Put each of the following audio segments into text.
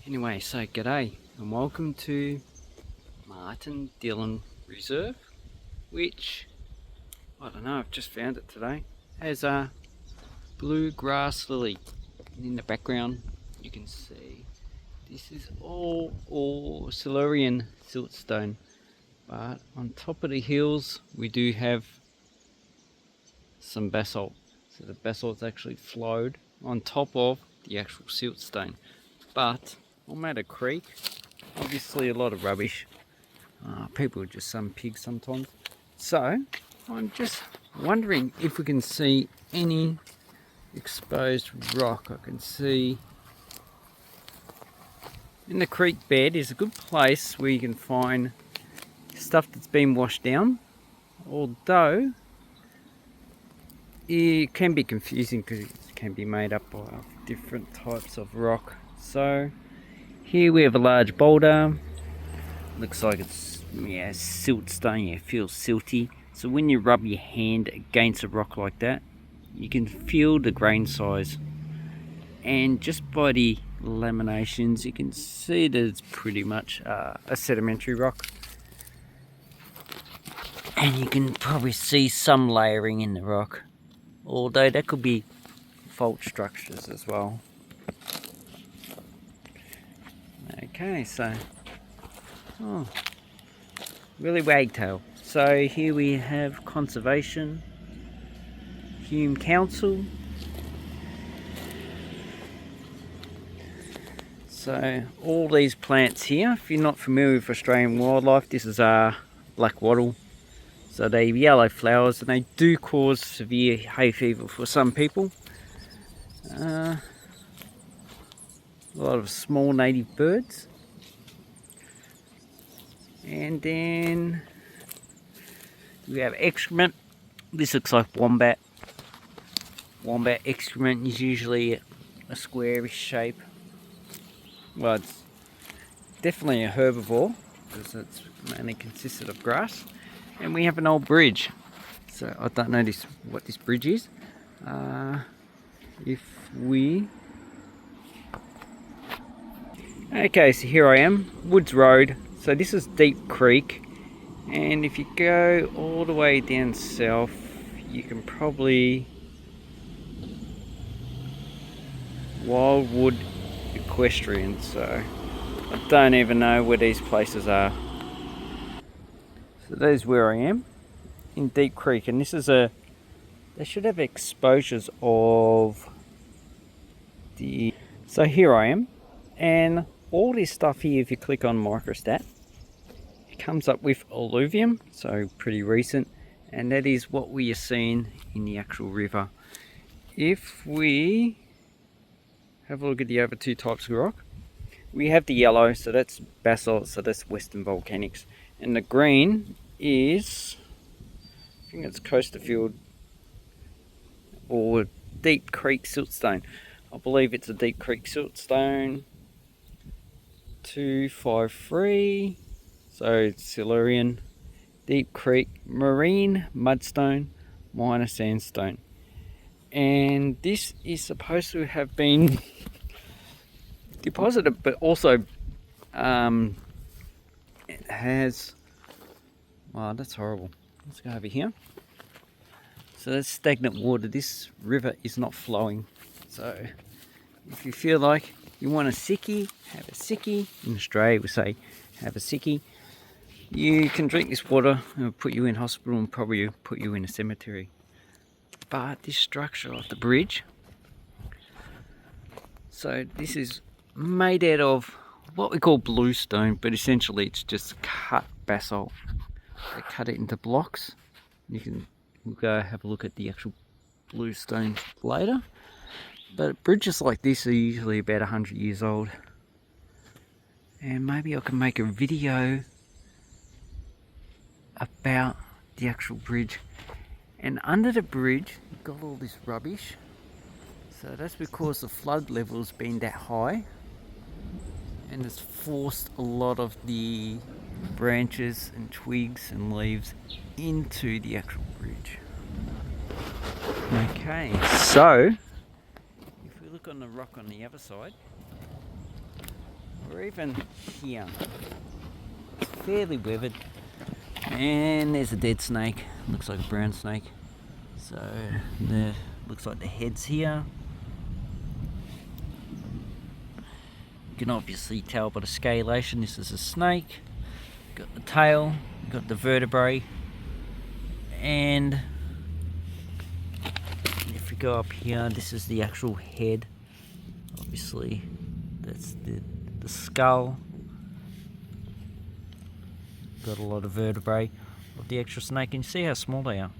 Anyway, so g'day and welcome to Martin Dillon Reserve, which, I don't know, I've just found it today, has a blue grass lily. And in the background you can see this is all Silurian siltstone, but on top of the hills we do have some basalt. So the basalt's actually flowed on top of the actual siltstone. But I'm at a creek, obviously a lot of rubbish. People are just some pigs sometimes. So I'm just wondering if we can see any exposed rock. I can see in the creek bed is a good place where you can find stuff that's been washed down, although it can be confusing because it can be made up of different types of rock. So here we have a large boulder. Looks like it's siltstone. It feels silty. So when you rub your hand against a rock like that, you can feel the grain size, and just by the laminations you can see that it's pretty much a sedimentary rock, and you can probably see some layering in the rock, although that could be fault structures as well. Okay, so really wagtail. So here we have conservation, Hume Council. So all these plants here, if you're not familiar with Australian wildlife, this is our black wattle. So they have yellow flowers and they do cause severe hay fever for some people. A lot of small native birds. And then we have excrement. This looks like wombat. Wombat excrement is usually a squarish shape. Well, it's definitely a herbivore because it's mainly consisted of grass. And we have an old bridge. So I don't know what this bridge is. Okay, so here I am, Woods Road. So this is Deep Creek, and if you go all the way down south, you can probably Wildwood Equestrian. So I don't even know where these places are. So that is where I am in Deep Creek, and this is they should have exposures of the. So here I am, and all this stuff here, if you click on microstat, it comes up with alluvium, so pretty recent, and that is what we are seeing in the actual river. If we have a look at the other two types of rock, we have the yellow, so that's basalt, so that's Western volcanics, and the green is, I think it's Costerfield or Deep Creek siltstone. I believe it's a Deep Creek siltstone 253, so it's Silurian. Deep Creek marine mudstone, minor sandstone, and this is supposed to have been deposited, but also it has, wow, that's horrible. Let's go over here. So that's stagnant water. This river is not flowing, so if you feel like you want a sickie, have a sickie. In Australia we say have a sickie. You can drink this water and it'll put you in hospital and probably put you in a cemetery. But this structure of the bridge, so this is made out of what we call bluestone, but essentially it's just cut basalt. They cut it into blocks. We'll go have a look at the actual bluestone later. But bridges like this are usually about 100 years old. And maybe I can make a video about the actual bridge. And under the bridge, you've got all this rubbish. So that's because the flood level's been that high. And it's forced a lot of the branches and twigs and leaves into the actual bridge. Okay, so if we look on the rock on the other side, or even here. It's fairly weathered. And there's a dead snake. Looks like a brown snake. So there looks like the head's here. You can obviously tell by the scalation this is a snake. Got the tail, got the vertebrae, and if we go up here, this is the actual head. Obviously, that's the skull. Got a lot of vertebrae of the actual snake, and you see how small they are.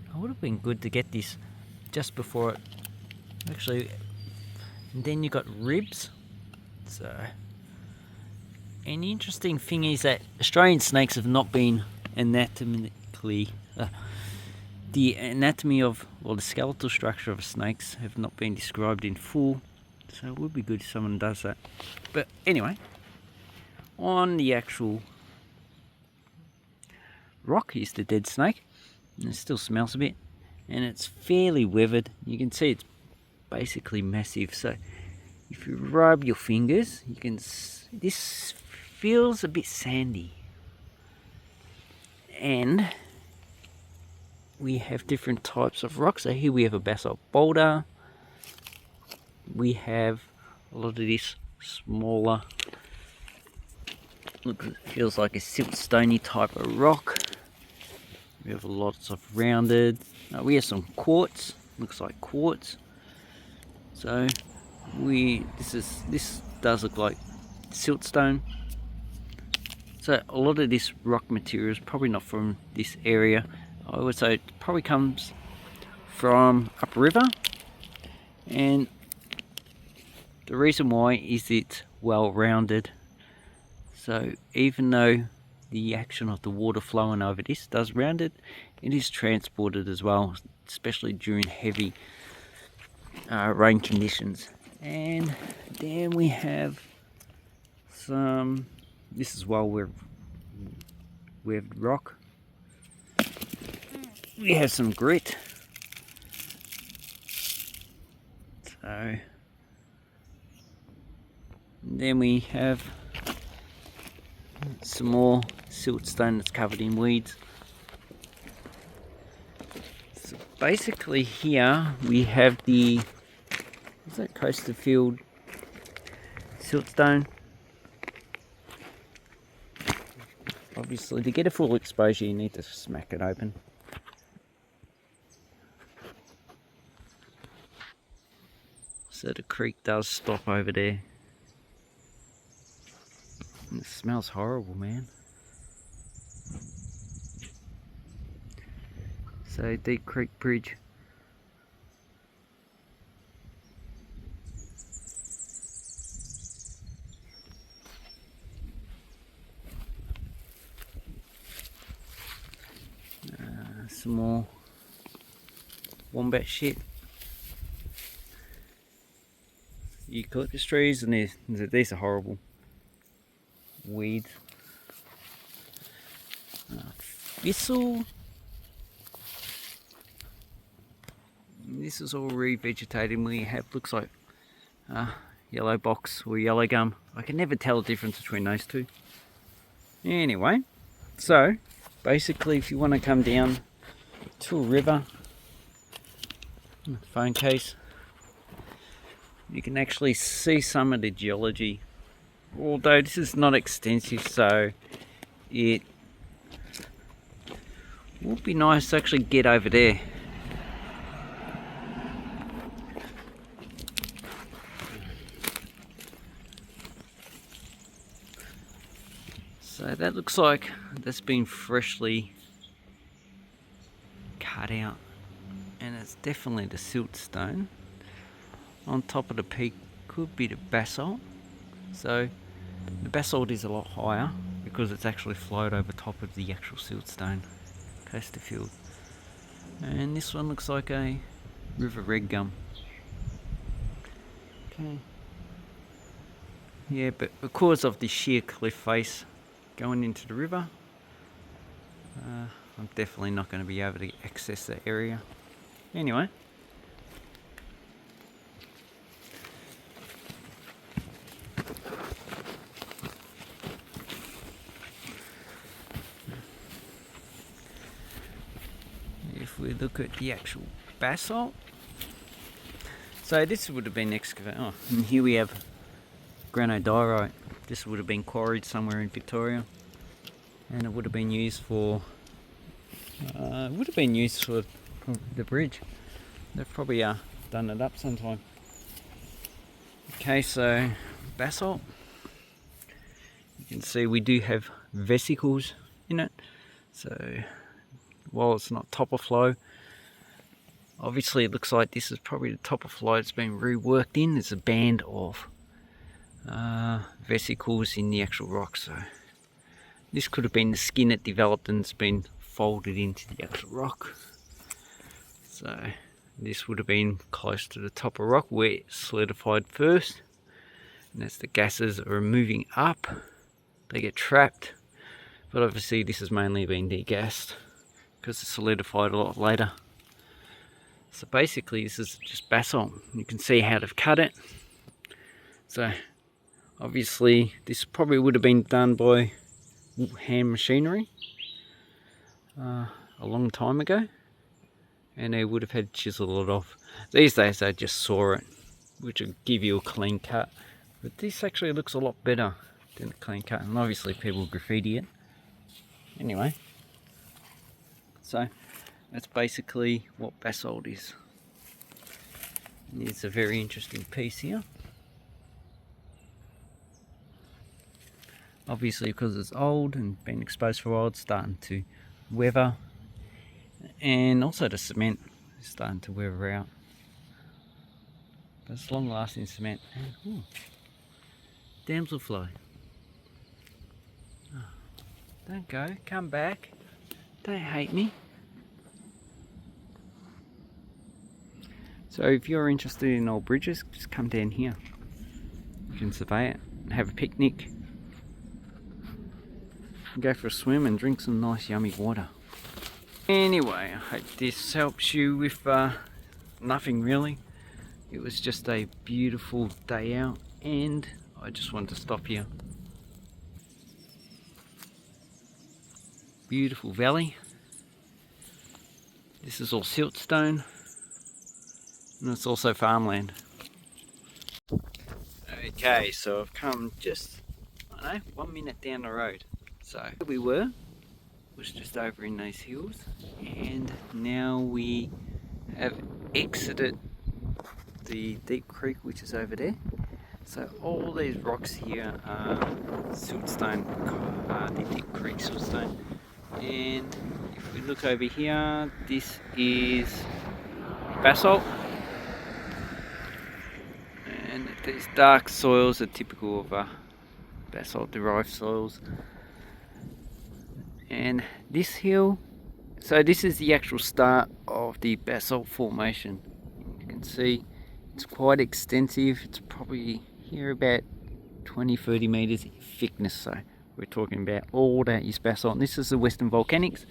It would have been good to get this just before it actually. And then you got ribs. So, and the interesting thing is that Australian snakes have not been anatomically. The anatomy of, or the skeletal structure of snakes have not been described in full. So it would be good if someone does that. But anyway, on the actual rock is the dead snake. And it still smells a bit. And it's fairly weathered. You can see it's basically massive. So if you rub your fingers, you can. This feels a bit sandy. And we have different types of rocks. So here we have a basalt boulder. We have a lot of this smaller. Look, it feels like a siltstone type of rock. We have lots of rounded. We have some quartz. Looks like quartz. So this does look like siltstone. So a lot of this rock material is probably not from this area. I would say it probably comes from upriver, and the reason why is it's well rounded. So even though the action of the water flowing over this does round it, it is transported as well, especially during heavy rain conditions. And then we have some, this is well weathered rock. We have some grit. So then we have some more siltstone that's covered in weeds. So basically here we have the, is that Coasterfield siltstone? Obviously to get a full exposure you need to smack it open. So the creek does stop over there. And it smells horrible, man. So Deep Creek Bridge. Some more wombat shit. Eucalyptus trees, and these are horrible weeds. Thistle. This is all revegetated. We have, looks like yellow box or yellow gum. I can never tell the difference between those two. Anyway, so basically if you want to come down to a river, phone case, you can actually see some of the geology, although this is not extensive, so it would be nice to actually get over there. So that looks like that's been freshly cut out, and it's definitely the siltstone. On top of the peak could be the basalt. So the basalt is a lot higher because it's actually flowed over top of the actual siltstone, Coasterfield. And this one looks like a river red gum. Okay. Yeah, but because of the sheer cliff face going into the river, I'm definitely not going to be able to access that area. Anyway. look at the actual basalt. So this would have been excavated. Oh, and here we have granodiorite. This would have been quarried somewhere in Victoria, and it would have been used for the bridge. They've probably done it up sometime. Okay, so basalt. You can see we do have vesicles in it. So while it's not top of flow, obviously it looks like this is probably the top of flow that's been reworked in. There's a band of vesicles in the actual rock. So this could have been the skin it developed and it's been folded into the actual rock. So this would have been close to the top of rock where it solidified first. And as the gases are moving up, they get trapped. But obviously this has mainly been degassed because it solidified a lot later. So basically this is just basalt. You can see how they've cut it. So obviously this probably would have been done by hand machinery a long time ago, and they would have had to chisel it off. These days they just saw it, which would give you a clean cut, but this actually looks a lot better than a clean cut, and obviously people graffiti it anyway. So that's basically what basalt is. It's a very interesting piece here. Obviously because it's old and been exposed for a while, it's starting to weather, and also the cement is starting to weather out. But it's long lasting cement. And, damselfly. Oh, don't go, come back. Don't hate me. So if you're interested in old bridges, just come down here. You can survey it and have a picnic. Go for a swim and drink some nice yummy water. Anyway, I hope this helps you with nothing really. It was just a beautiful day out and I just wanted to stop here. Beautiful valley. This is all siltstone, and it's also farmland. Okay, so I've come just, I don't know, 1 minute down the road. So where we was just over in those hills, and now we have exited the deep creek which is over there. So all these rocks here are siltstone, the deep creek siltstone. And if we look over here, this is basalt. And these dark soils are typical of basalt derived soils. And this hill, so this is the actual start of the basalt formation. You can see it's quite extensive. It's probably here about 20-30 meters in thickness. So we're talking about all that is basalt. And this is the Western Volcanics.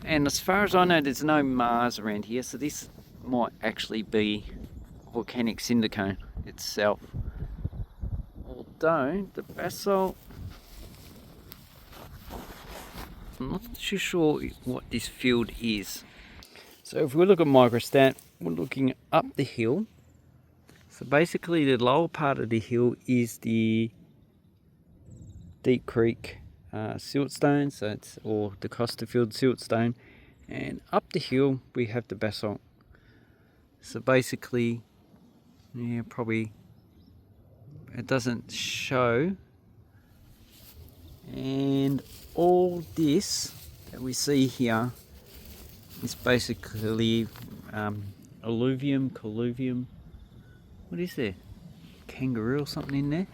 And as far as I know, there's no Mars around here. So this might actually be volcanic cinder cone itself. Although the basalt, I'm not too sure what this field is. So if we look at microstat, we're looking up the hill. So basically the lower part of the hill is the Deep Creek siltstone, so it's or the Costerfield siltstone, and up the hill we have the basalt. So basically, yeah, probably it doesn't show. And all this that we see here is basically alluvium, colluvium. What is there? Kangaroo or something in there?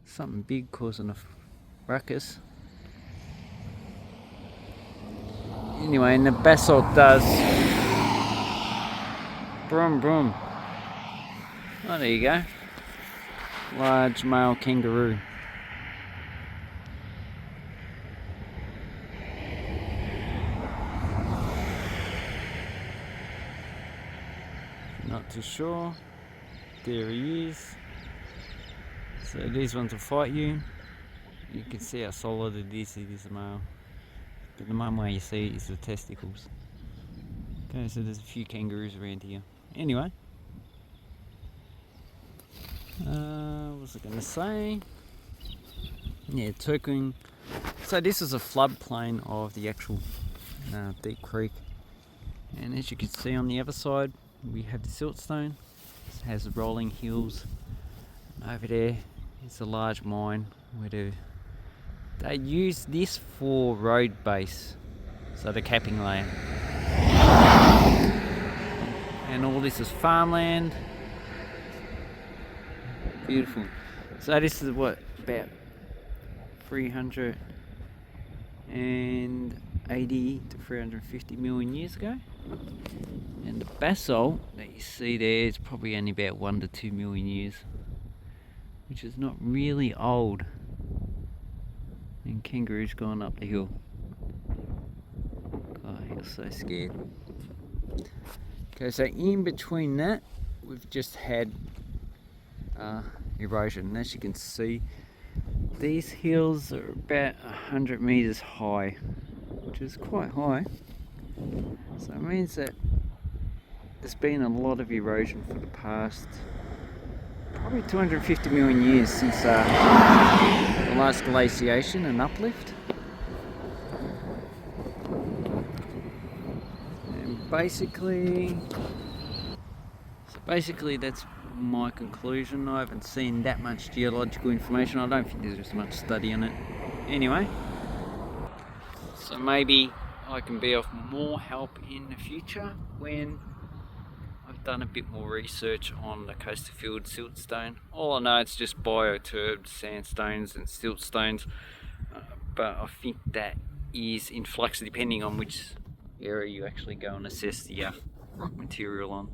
Something big causing a ruckus. Anyway, and the basalt does brum brum. Oh, there you go. Large male kangaroo. Not too sure. There he is. So these ones will fight you. You can see how solid it is. It is a male. but the main way you see it is the testicles. Okay, so there's a few kangaroos around here. Anyway, what was I going to say? Yeah, Turkung. So this is a floodplain of the actual deep creek, and as you can see on the other side, we have the Siltstone. It has the rolling hills. Over there is a large mine where they use this for road base, so the capping layer. And all this is farmland. Beautiful. So this is what, about 380 to 350 million years ago. And the basalt that you see there is probably only about 1 to 2 million years, which is not really old. And kangaroo's gone up the hill. Oh, he was so scared. Okay, so in between that, we've just had erosion. And as you can see, these hills are about 100 meters high, which is quite high. So it means that there's been a lot of erosion for the past probably 250 million years since the last glaciation and uplift. And basically that's my conclusion. I haven't seen that much geological information. I don't think there's much study on it. Anyway, so maybe I can be of more help in the future when I've done a bit more research on the Costerfield siltstone. All I know, it's just bioturbed sandstones and siltstones, but I think that is in flux depending on which area you actually go and assess the rock material on.